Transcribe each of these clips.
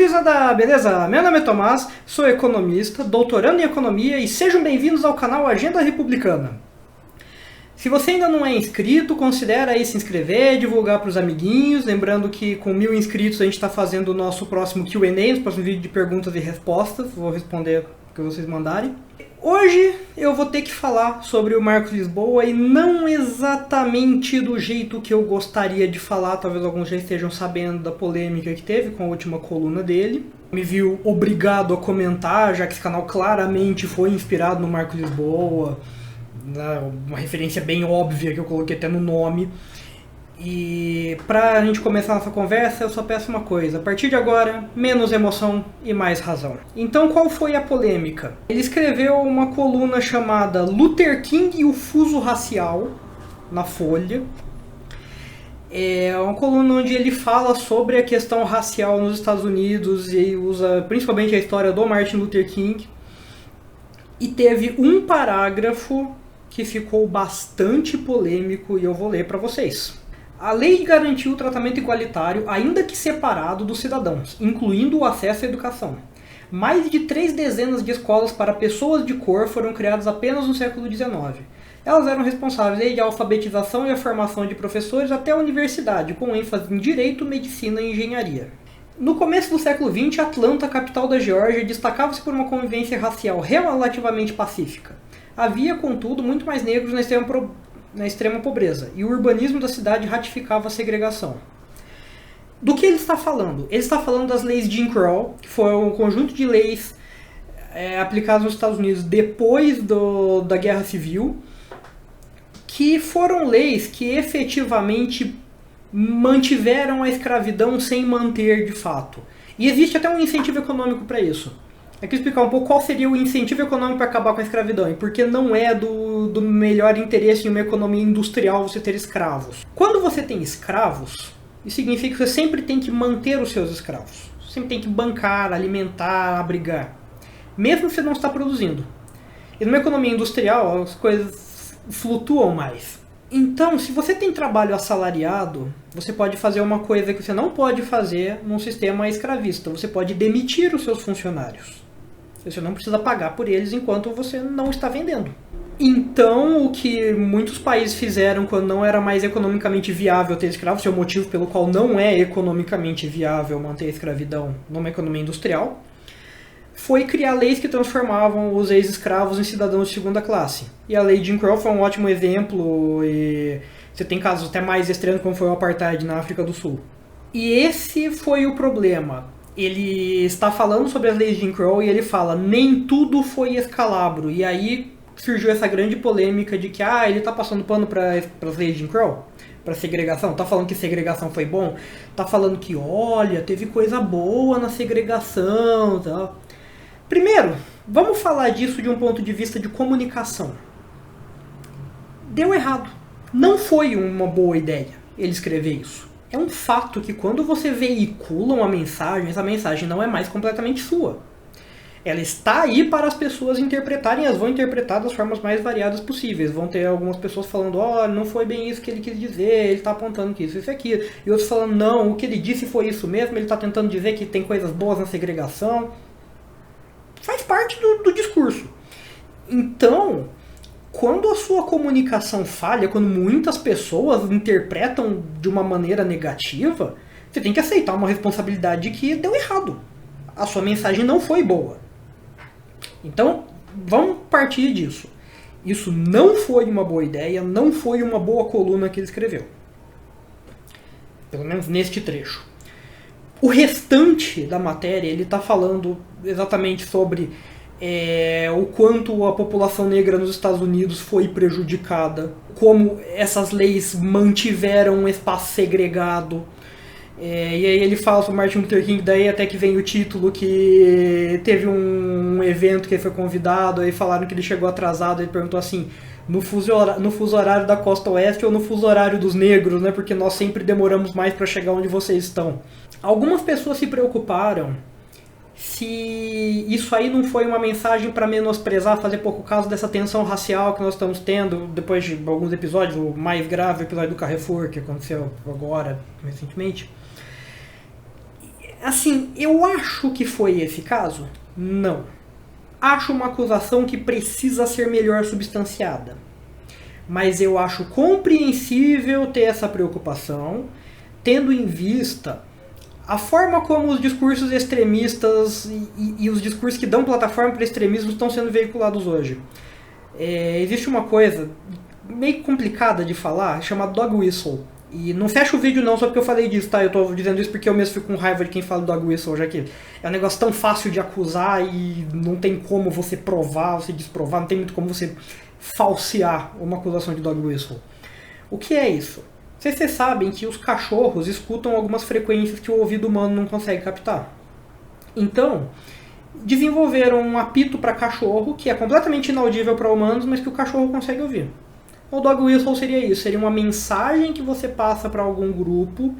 gurizada, beleza? Meu nome é Tomás, sou economista, doutorando em economia e sejam bem-vindos ao canal Agenda Republicana. Se você ainda não é inscrito, considere aí se inscrever, divulgar para os amiguinhos, lembrando que com 1000 inscritos a gente está fazendo o nosso próximo Q&A, o próximo vídeo de perguntas e respostas, vou responder o que vocês mandarem. Hoje eu vou ter que falar sobre o Marcos Lisboa e não exatamente do jeito que eu gostaria de falar, talvez alguns já estejam sabendo da polêmica que teve com a última coluna dele. Me viu obrigado a comentar, já que esse canal claramente foi inspirado no Marcos Lisboa, uma referência bem óbvia que eu coloquei até no nome. E pra gente começar nossa conversa, eu só peço uma coisa: a partir de agora, menos emoção e mais razão. Então, qual foi a polêmica? Ele escreveu uma coluna chamada Luther King e o Fuso Racial, na Folha. É uma coluna onde ele fala sobre a questão racial nos Estados Unidos e usa principalmente a história do Martin Luther King. E teve um parágrafo que ficou bastante polêmico e eu vou ler para vocês. A lei garantiu o tratamento igualitário, ainda que separado, dos cidadãos, incluindo o acesso à educação. Mais de 3 dezenas de escolas para pessoas de cor foram criadas apenas no século XIX. Elas eram responsáveis desde a alfabetização e a formação de professores até a universidade, com ênfase em direito, medicina e engenharia. No começo do século XX, Atlanta, capital da Geórgia, destacava-se por uma convivência racial relativamente pacífica. Havia, contudo, muito mais negros na extrema pobreza, e o urbanismo da cidade ratificava a segregação. Do que ele está falando? Ele está falando das leis Jim Crow, que foi um conjunto de leis aplicadas nos Estados Unidos depois da Guerra Civil, que foram leis que efetivamente mantiveram a escravidão sem manter de fato. E existe até um incentivo econômico para isso. Aqui explicar um pouco qual seria o incentivo econômico para acabar com a escravidão e porque não é do melhor interesse em uma economia industrial você ter escravos. Quando você tem escravos, isso significa que você sempre tem que manter os seus escravos. Você sempre tem que bancar, alimentar, abrigar. Mesmo que você não está produzindo. E numa economia industrial as coisas flutuam mais. Então, se você tem trabalho assalariado, você pode fazer uma coisa que você não pode fazer num sistema escravista. Você pode demitir os seus funcionários. Você não precisa pagar por eles enquanto você não está vendendo. Então, o que muitos países fizeram quando não era mais economicamente viável ter escravos, que é o motivo pelo qual não é economicamente viável manter a escravidão numa economia industrial, foi criar leis que transformavam os ex-escravos em cidadãos de segunda classe. E a lei Jim Crow foi um ótimo exemplo, e você tem casos até mais extremos como foi o Apartheid na África do Sul. E esse foi o problema. Ele está falando sobre as leis Jim Crow e ele fala, nem tudo foi escalabro. E aí surgiu essa grande polêmica de que ele está passando pano para as leis Jim Crow, para segregação. Está falando que segregação foi bom? Está falando que, olha, teve coisa boa na segregação, tal. Primeiro, vamos falar disso de um ponto de vista de comunicação. Deu errado. Não foi uma boa ideia ele escrever isso. É um fato que quando você veicula uma mensagem, essa mensagem não é mais completamente sua. Ela está aí para as pessoas interpretarem, elas vão interpretar das formas mais variadas possíveis. Vão ter algumas pessoas falando, olha, não foi bem isso que ele quis dizer, ele está apontando que isso e aquilo. E outros falando, não, o que ele disse foi isso mesmo, ele está tentando dizer que tem coisas boas na segregação. Faz parte do discurso. Então, quando a sua comunicação falha, quando muitas pessoas interpretam de uma maneira negativa, você tem que aceitar uma responsabilidade de que deu errado. A sua mensagem não foi boa. Então, vamos partir disso. Isso não foi uma boa ideia, não foi uma boa coluna que ele escreveu. Pelo menos neste trecho. O restante da matéria, ele está falando exatamente sobre o quanto a população negra nos Estados Unidos foi prejudicada, como essas leis mantiveram um espaço segregado. E aí ele fala sobre Martin Luther King, daí até que vem o título que teve um evento que ele foi convidado, aí falaram que ele chegou atrasado, ele perguntou assim, no fuso horário da costa oeste ou no fuso horário dos negros, né? Porque nós sempre demoramos mais para chegar onde vocês estão. Algumas pessoas se preocuparam se isso aí não foi uma mensagem para menosprezar, fazer pouco caso dessa tensão racial que nós estamos tendo depois de alguns episódios, o mais grave, o episódio do Carrefour, que aconteceu agora, recentemente. Assim, eu acho que foi esse caso? Não. Acho uma acusação que precisa ser melhor substanciada. Mas eu acho compreensível ter essa preocupação, tendo em vista a forma como os discursos extremistas e os discursos que dão plataforma para extremismo estão sendo veiculados hoje. Existe uma coisa meio complicada de falar, chamada dog whistle. E não fecha o vídeo não só porque eu falei disso, tá? Eu tô dizendo isso porque eu mesmo fico com raiva de quem fala dog whistle, já que é um negócio tão fácil de acusar e não tem como você provar, você desprovar, não tem muito como você falsear uma acusação de dog whistle. O que é isso? Vocês sabem que os cachorros escutam algumas frequências que o ouvido humano não consegue captar. Então, desenvolveram um apito para cachorro que é completamente inaudível para humanos, mas que o cachorro consegue ouvir. O dog whistle seria isso, seria uma mensagem que você passa para algum grupo,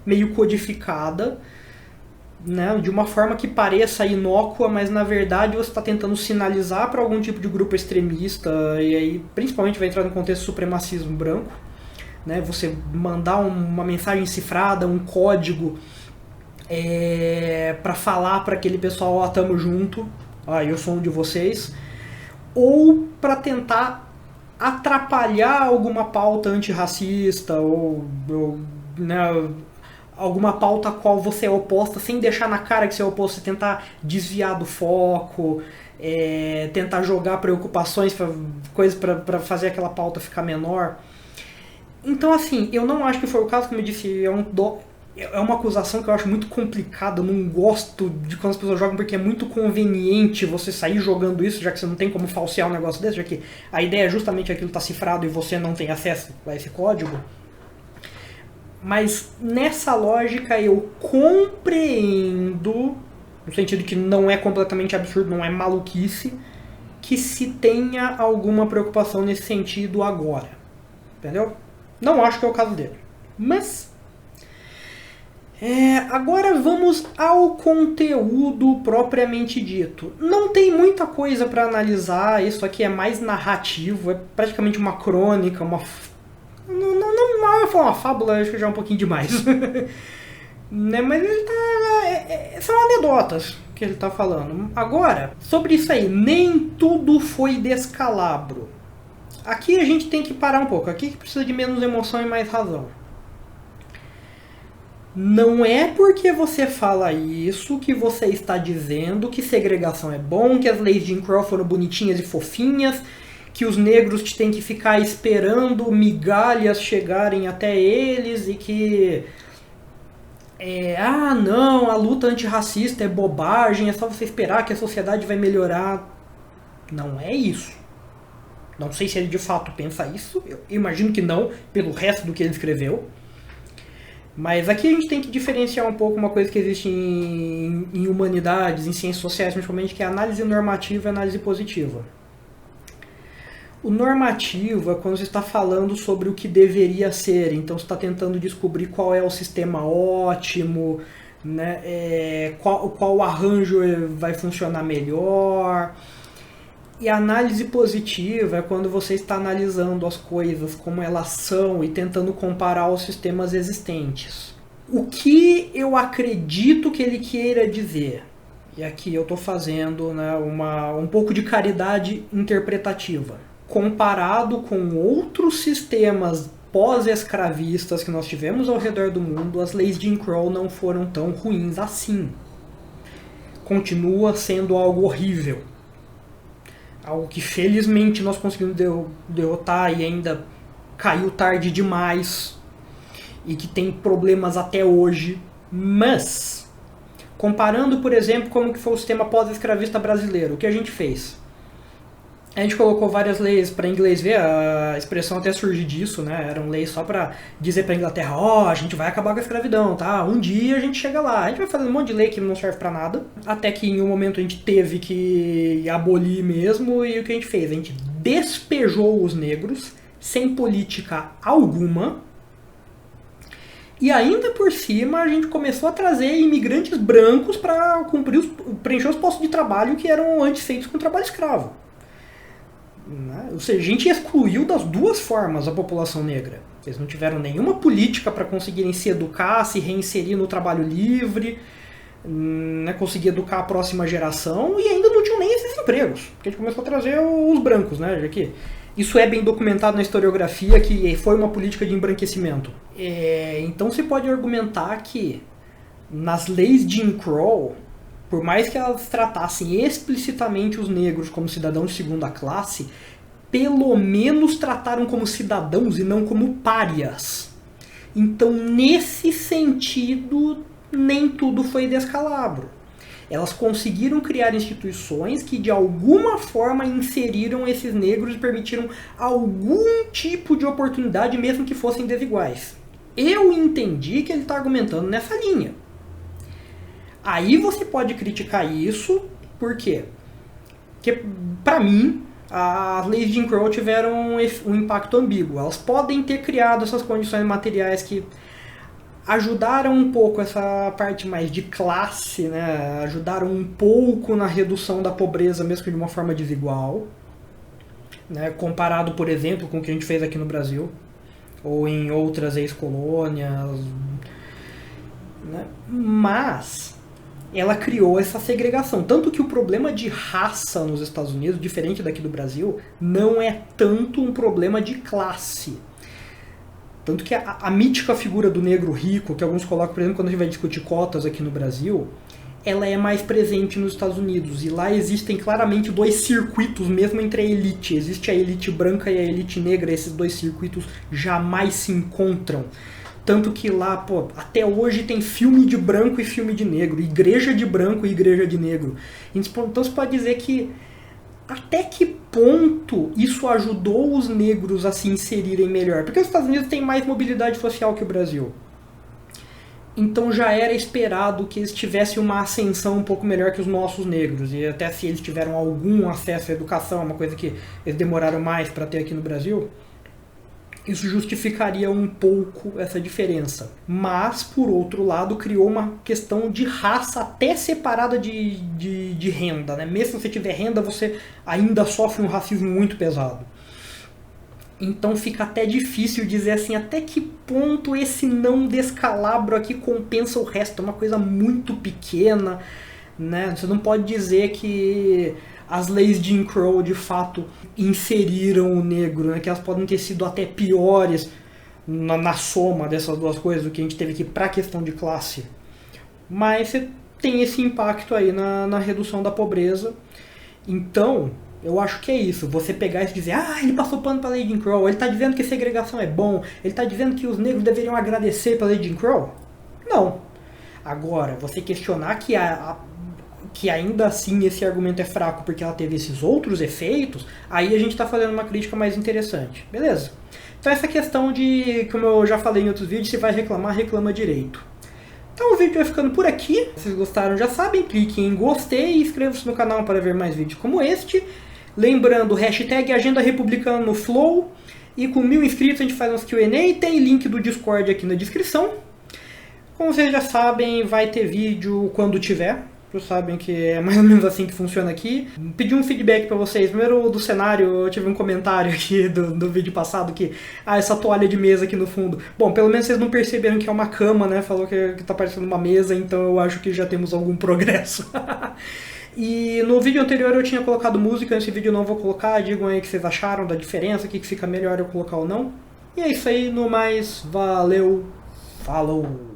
meio codificada, né, de uma forma que pareça inócua, mas na verdade você está tentando sinalizar para algum tipo de grupo extremista, e aí principalmente vai entrar no contexto supremacismo branco, né, você mandar uma mensagem cifrada, um código para falar para aquele pessoal, ó, tamo junto, ó, eu sou um de vocês, ou para tentar atrapalhar alguma pauta antirracista ou né, alguma pauta a qual você é oposta, sem deixar na cara que você é oposto, você tentar desviar do foco, tentar jogar preocupações, coisas para fazer aquela pauta ficar menor. Então, assim, eu não acho que foi o caso, como eu disse, é uma acusação que eu acho muito complicada, eu não gosto de quando as pessoas jogam porque é muito conveniente você sair jogando isso, já que você não tem como falsear um negócio desse, já que a ideia é justamente aquilo estar cifrado e você não tem acesso a esse código. Mas nessa lógica eu compreendo, no sentido que não é completamente absurdo, não é maluquice, que se tenha alguma preocupação nesse sentido agora. Entendeu? Não acho que é o caso dele. Mas agora vamos ao conteúdo propriamente dito. Não tem muita coisa para analisar, isso aqui é mais narrativo, é praticamente uma crônica, não vai falar uma fábula, acho que já é um pouquinho demais. Né, mas ele são anedotas que ele está falando. Agora, sobre isso aí, nem tudo foi descalabro. Aqui a gente tem que parar um pouco, aqui precisa de menos emoção e mais razão. Não é porque você fala isso que você está dizendo que segregação é bom, que as leis de Jim Crow foram bonitinhas e fofinhas, que os negros têm que ficar esperando migalhas chegarem até eles e que não, a luta antirracista é bobagem, é só você esperar que a sociedade vai melhorar. Não é isso. Não sei se ele de fato pensa isso, eu imagino que não, pelo resto do que ele escreveu. Mas aqui a gente tem que diferenciar um pouco uma coisa que existe em humanidades, em ciências sociais, principalmente, que é a análise normativa e a análise positiva. O normativo é quando você está falando sobre o que deveria ser, então você está tentando descobrir qual é o sistema ótimo, né, qual arranjo vai funcionar melhor. E a análise positiva é quando você está analisando as coisas como elas são e tentando comparar os sistemas existentes. O que eu acredito que ele queira dizer, e aqui eu estou fazendo, né, um pouco de caridade interpretativa, comparado com outros sistemas pós-escravistas que nós tivemos ao redor do mundo, as leis de Jim Crow não foram tão ruins assim. Continua sendo algo horrível. Algo que felizmente nós conseguimos derrotar e ainda caiu tarde demais e que tem problemas até hoje. Mas, comparando, por exemplo, como que foi o sistema pós-escravista brasileiro, o que a gente fez? A gente colocou várias leis para inglês ver, a expressão até surge disso, né? Eram leis só para dizer para a Inglaterra, a gente vai acabar com a escravidão, tá? Um dia a gente chega lá. A gente vai fazer um monte de lei que não serve para nada, até que em um momento a gente teve que abolir mesmo, e o que a gente fez? A gente despejou os negros, sem política alguma, e ainda por cima a gente começou a trazer imigrantes brancos para preencher os postos de trabalho que eram antes feitos com trabalho escravo. Ou seja, a gente excluiu das duas formas a população negra. Eles não tiveram nenhuma política para conseguirem se educar, se reinserir no trabalho livre, né, conseguir educar a próxima geração, e ainda não tinham nem esses empregos, porque a gente começou a trazer os brancos, né, já que isso é bem documentado na historiografia, que foi uma política de embranquecimento. Então se pode argumentar que nas leis de Jim Crow, por mais que elas tratassem explicitamente os negros como cidadãos de segunda classe, pelo menos trataram como cidadãos e não como párias. Então, nesse sentido, nem tudo foi descalabro. Elas conseguiram criar instituições que, de alguma forma, inseriram esses negros e permitiram algum tipo de oportunidade, mesmo que fossem desiguais. Eu entendi que ele está argumentando nessa linha. Aí você pode criticar isso, por quê? Porque, para mim, as leis de Jim Crow tiveram um impacto ambíguo. Elas podem ter criado essas condições materiais que ajudaram um pouco essa parte mais de classe, né? Ajudaram um pouco na redução da pobreza, mesmo que de uma forma desigual, né? Comparado, por exemplo, com o que a gente fez aqui no Brasil, ou em outras ex-colônias, né? Mas ela criou essa segregação. Tanto que o problema de raça nos Estados Unidos, diferente daqui do Brasil, não é tanto um problema de classe. Tanto que a mítica figura do negro rico, que alguns colocam, por exemplo, quando a gente vai discutir cotas aqui no Brasil, ela é mais presente nos Estados Unidos. E lá existem claramente dois circuitos, mesmo entre a elite. Existe a elite branca e a elite negra. Esses dois circuitos jamais se encontram. Tanto que lá, pô, até hoje tem filme de branco e filme de negro, igreja de branco e igreja de negro. Então você pode dizer que até que ponto isso ajudou os negros a se inserirem melhor? Porque os Estados Unidos têm mais mobilidade social que o Brasil. Então já era esperado que eles tivessem uma ascensão um pouco melhor que os nossos negros. E até se eles tiveram algum acesso à educação, uma coisa que eles demoraram mais para ter aqui no Brasil, isso justificaria um pouco essa diferença. Mas, por outro lado, criou uma questão de raça até separada de renda, né? Mesmo se você tiver renda, você ainda sofre um racismo muito pesado. Então fica até difícil dizer assim, até que ponto esse não descalabro aqui compensa o resto. É uma coisa muito pequena, né? Você não pode dizer que as leis de Jim Crow de fato inseriram o negro, né? Que elas podem ter sido até piores na soma dessas duas coisas do que a gente teve aqui para a questão de classe. Mas você tem esse impacto aí na redução da pobreza. Então, eu acho que é isso. Você pegar e dizer, ele passou pano para a lei de Jim Crow, ele está dizendo que segregação é bom, ele está dizendo que os negros deveriam agradecer pela lei de Jim Crow? Não. Agora, você questionar que ainda assim esse argumento é fraco porque ela teve esses outros efeitos, aí a gente está fazendo uma crítica mais interessante. Beleza? Então essa questão de, como eu já falei em outros vídeos, se vai reclamar, reclama direito. Então o vídeo vai ficando por aqui. Se vocês gostaram, já sabem, cliquem em gostei e inscrevam-se no canal para ver mais vídeos como este. Lembrando, hashtag Agenda Republicana no Flow. E com 1000 inscritos a gente faz uns Q&A. Tem link do Discord aqui na descrição. Como vocês já sabem, vai ter vídeo quando tiver. Vocês sabem que é mais ou menos assim que funciona aqui. Pedi um feedback pra vocês. Primeiro do cenário, eu tive um comentário aqui do vídeo passado que... essa toalha de mesa aqui no fundo. Bom, pelo menos vocês não perceberam que é uma cama, né? Falou que tá parecendo uma mesa, então eu acho que já temos algum progresso. E no vídeo anterior eu tinha colocado música, nesse vídeo eu não vou colocar. Digam aí o que vocês acharam da diferença, o que fica melhor eu colocar ou não. E é isso aí, no mais, valeu, falou!